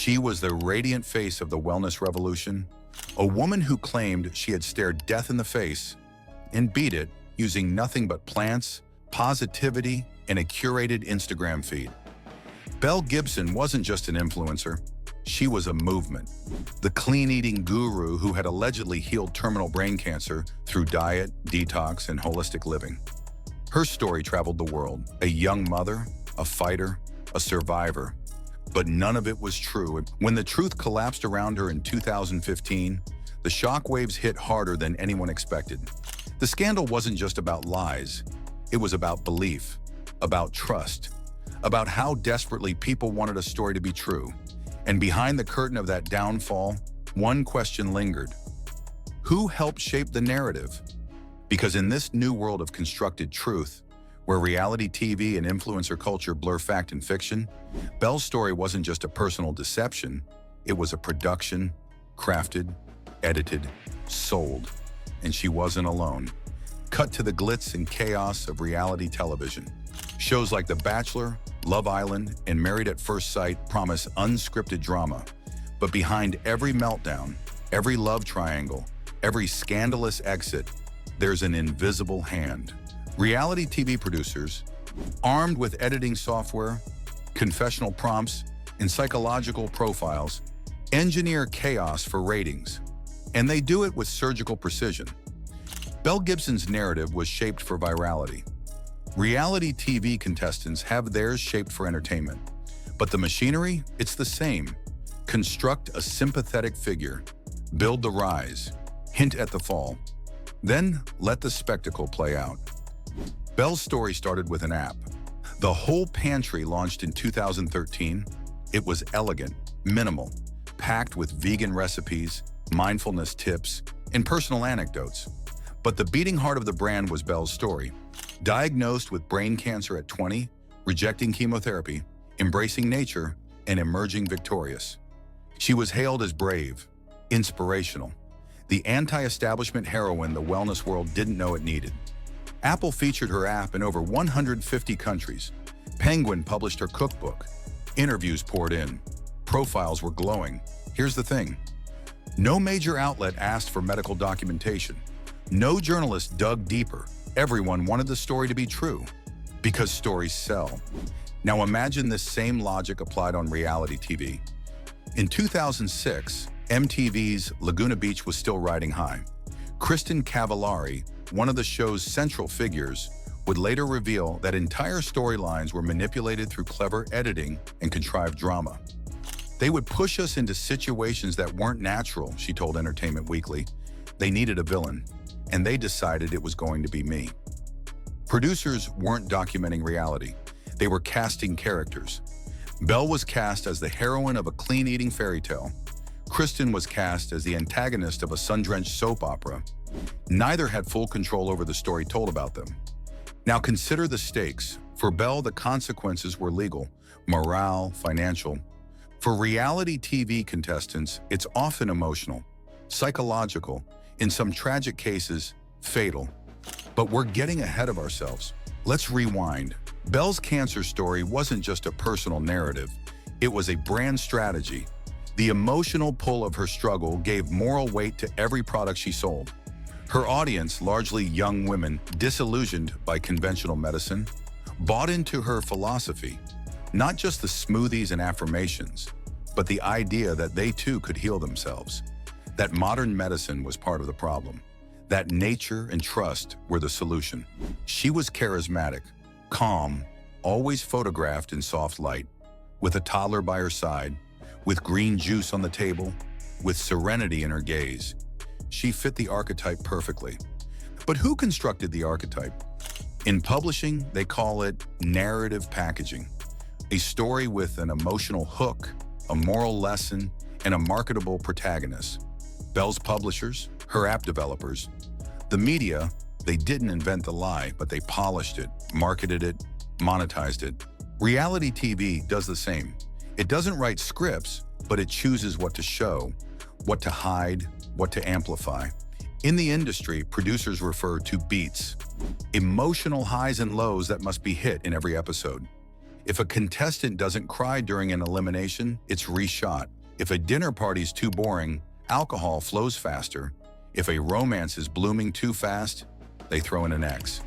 She was the radiant face of the wellness revolution, a woman who claimed she had stared death in the face and beat it using nothing but plants, positivity, and a curated Instagram feed. Belle Gibson wasn't just an influencer, she was a movement. The clean-eating guru who had allegedly healed terminal brain cancer through diet, detox, and holistic living. Her story traveled the world, a young mother, a fighter, a survivor. But none of it was true. When the truth collapsed around her in 2015, the shockwaves hit harder than anyone expected. The scandal wasn't just about lies. It was about belief, about trust, about how desperately people wanted a story to be true. And behind the curtain of that downfall, one question lingered. Who helped shape the narrative? Because in this new world of constructed truth, where reality TV and influencer culture blur fact and fiction, Belle's story wasn't just a personal deception, it was a production, crafted, edited, sold. And she wasn't alone. Cut to the glitz and chaos of reality television. Shows like The Bachelor, Love Island, and Married at First Sight promise unscripted drama. But behind every meltdown, every love triangle, every scandalous exit, there's an invisible hand. Reality TV producers, armed with editing software, confessional prompts, and psychological profiles, engineer chaos for ratings. And they do it with surgical precision. Belle Gibson's narrative was shaped for virality. Reality TV contestants have theirs shaped for entertainment. But the machinery, it's the same. Construct a sympathetic figure, build the rise, hint at the fall, then let the spectacle play out. Belle's story started with an app. The Whole Pantry launched in 2013. It was elegant, minimal, packed with vegan recipes, mindfulness tips, and personal anecdotes. But the beating heart of the brand was Belle's story. Diagnosed with brain cancer at 20, rejecting chemotherapy, embracing nature, and emerging victorious. She was hailed as brave, inspirational, the anti-establishment heroine the wellness world didn't know it needed. Apple featured her app in over 150 countries. Penguin published her cookbook. Interviews poured in. Profiles were glowing. Here's the thing. No major outlet asked for medical documentation. No journalist dug deeper. Everyone wanted the story to be true, because stories sell. Now imagine this same logic applied on reality TV. In 2006, MTV's Laguna Beach was still riding high. Kristen Cavallari, one of the show's central figures, would later reveal that entire storylines were manipulated through clever editing and contrived drama. They would push us into situations that weren't natural, she told Entertainment Weekly. They needed a villain, and they decided it was going to be me. Producers weren't documenting reality. They were casting characters. Belle was cast as the heroine of a clean-eating fairy tale. Kristen was cast as the antagonist of a sun-drenched soap opera. Neither had full control over the story told about them. Now consider the stakes. For Belle, the consequences were legal, morale, financial. For reality TV contestants, it's often emotional, psychological, in some tragic cases, fatal. But we're getting ahead of ourselves. Let's rewind. Belle's cancer story wasn't just a personal narrative. It was a brand strategy. The emotional pull of her struggle gave moral weight to every product she sold. Her audience, largely young women disillusioned by conventional medicine, bought into her philosophy, not just the smoothies and affirmations, but the idea that they too could heal themselves, that modern medicine was part of the problem, that nature and trust were the solution. She was charismatic, calm, always photographed in soft light, with a toddler by her side, with green juice on the table, with serenity in her gaze. She fit the archetype perfectly. But who constructed the archetype? In publishing, they call it narrative packaging. A story with an emotional hook, a moral lesson, and a marketable protagonist. Belle's publishers, her app developers. The media, they didn't invent the lie, but they polished it, marketed it, monetized it. Reality TV does the same. It doesn't write scripts, but it chooses what to show, what to hide, what to amplify. In the industry, producers refer to beats, emotional highs and lows that must be hit in every episode. If a contestant doesn't cry during an elimination, it's reshot. If a dinner party's too boring, alcohol flows faster. If a romance is blooming too fast, they throw in an X.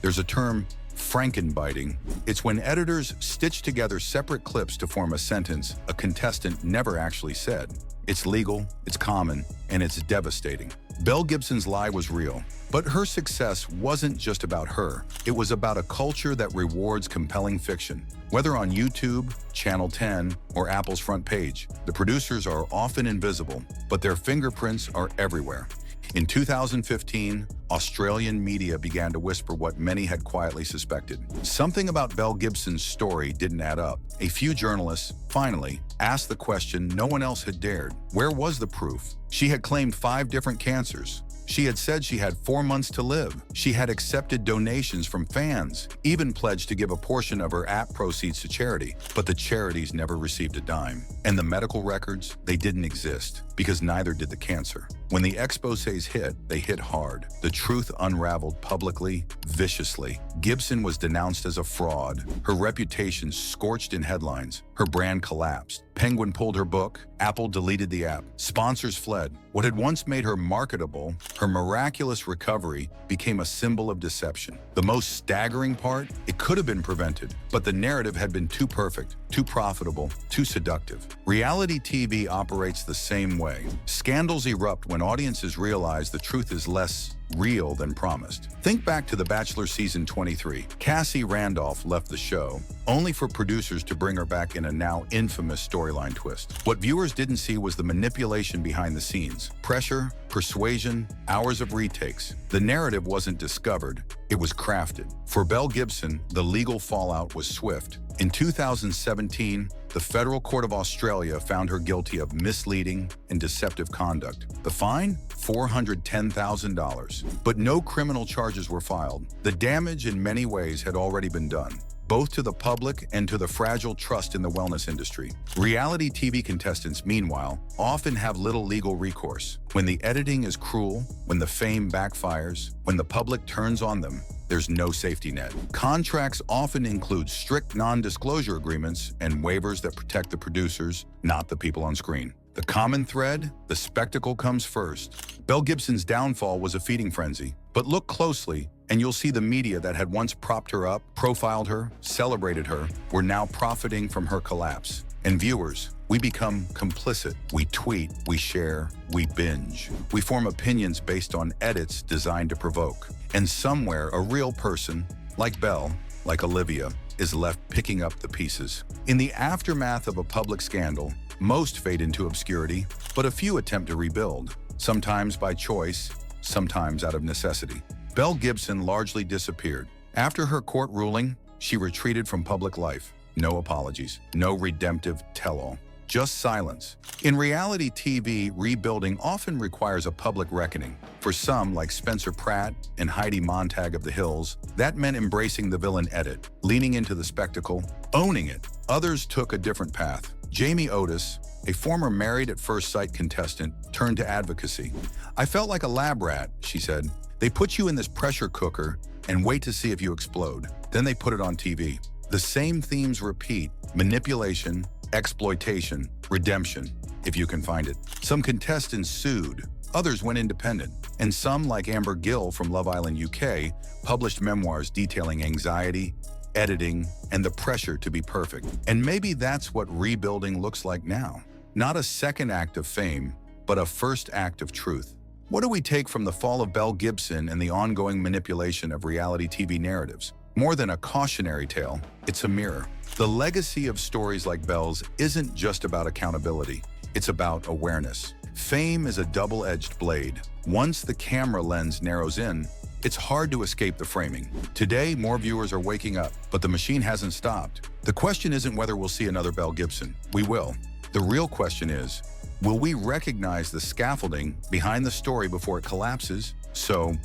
There's a term, frankenbiting. It's when editors stitch together separate clips to form a sentence a contestant never actually said. It's legal, it's common, and it's devastating. Belle Gibson's lie was real, but her success wasn't just about her. It was about a culture that rewards compelling fiction. Whether on YouTube, Channel 10, or Apple's front page, the producers are often invisible, but their fingerprints are everywhere. In 2015, Australian media began to whisper what many had quietly suspected. Something about Belle Gibson's story didn't add up. A few journalists, finally, asked the question no one else had dared. Where was the proof? She had claimed 5 different cancers. She had said she had 4 months to live. She had accepted donations from fans, even pledged to give a portion of her app proceeds to charity. But the charities never received a dime. And the medical records, they didn't exist, because neither did the cancer. When the exposés hit, they hit hard. The truth unraveled publicly, viciously. Gibson was denounced as a fraud. Her reputation scorched in headlines. Her brand collapsed. Penguin pulled her book. Apple deleted the app. Sponsors fled. What had once made her marketable, her miraculous recovery, became a symbol of deception. The most staggering part? It could have been prevented, but the narrative had been too perfect, too profitable, too seductive. Reality TV operates the same way. Scandals erupt when audiences realize the truth is less real than promised. Think back to The Bachelor season 23. Cassie Randolph left the show, only for producers to bring her back in a now infamous storyline twist. What viewers didn't see was the manipulation behind the scenes. Pressure, persuasion, hours of retakes. The narrative wasn't discovered, it was crafted. For Belle Gibson, the legal fallout was swift. In 2017, the Federal Court of Australia found her guilty of misleading and deceptive conduct. The fine? $410,000. But no criminal charges were filed. The damage in many ways had already been done, both to the public and to the fragile trust in the wellness industry. Reality TV contestants, meanwhile, often have little legal recourse. When the editing is cruel, when the fame backfires, when the public turns on them, there's no safety net. Contracts often include strict non-disclosure agreements and waivers that protect the producers, not the people on screen. The common thread? The spectacle comes first. Belle Gibson's downfall was a feeding frenzy. But look closely, and you'll see the media that had once propped her up, profiled her, celebrated her, were now profiting from her collapse. And viewers, we become complicit. We tweet, we share, we binge. We form opinions based on edits designed to provoke. And somewhere, a real person, like Belle, like Olivia, is left picking up the pieces. In the aftermath of a public scandal, most fade into obscurity, but a few attempt to rebuild, sometimes by choice, sometimes out of necessity. Belle Gibson largely disappeared. After her court ruling, she retreated from public life. No apologies, no redemptive tell-all, just silence. In reality TV, rebuilding often requires a public reckoning. For some, like Spencer Pratt and Heidi Montag of The Hills, that meant embracing the villain edit, leaning into the spectacle, owning it. Others took a different path. Jamie Otis, a former Married at First Sight contestant, turned to advocacy. "I felt like a lab rat," she said. "They put you in this pressure cooker and wait to see if you explode. Then they put it on TV. The same themes repeat: manipulation, exploitation, redemption, if you can find it." Some contestants sued, others went independent, and some, like Amber Gill from Love Island UK, published memoirs detailing anxiety, editing, and the pressure to be perfect. And maybe that's what rebuilding looks like now. Not a second act of fame, but a first act of truth. What do we take from the fall of Belle Gibson and the ongoing manipulation of reality TV narratives? More than a cautionary tale, it's a mirror. The legacy of stories like Belle's isn't just about accountability, it's about awareness. Fame is a double-edged blade. Once the camera lens narrows in, it's hard to escape the framing. Today, more viewers are waking up, but the machine hasn't stopped. The question isn't whether we'll see another Belle Gibson. We will. The real question is, will we recognize the scaffolding behind the story before it collapses? So,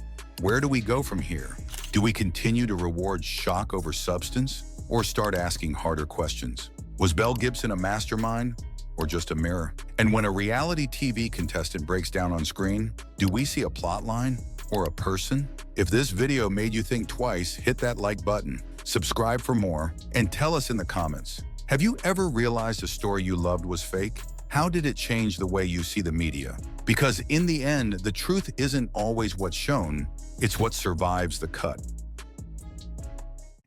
where do we go from here? Do we continue to reward shock over substance, or start asking harder questions? Was Belle Gibson a mastermind, or just a mirror? And when a reality TV contestant breaks down on screen, do we see a plot line, or a person? If this video made you think twice, hit that like button, subscribe for more, and tell us in the comments. Have you ever realized a story you loved was fake? How did it change the way you see the media? Because in the end, the truth isn't always what's shown, it's what survives the cut.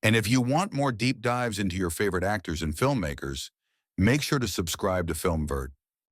And if you want more deep dives into your favorite actors and filmmakers, make sure to subscribe to FilmVert.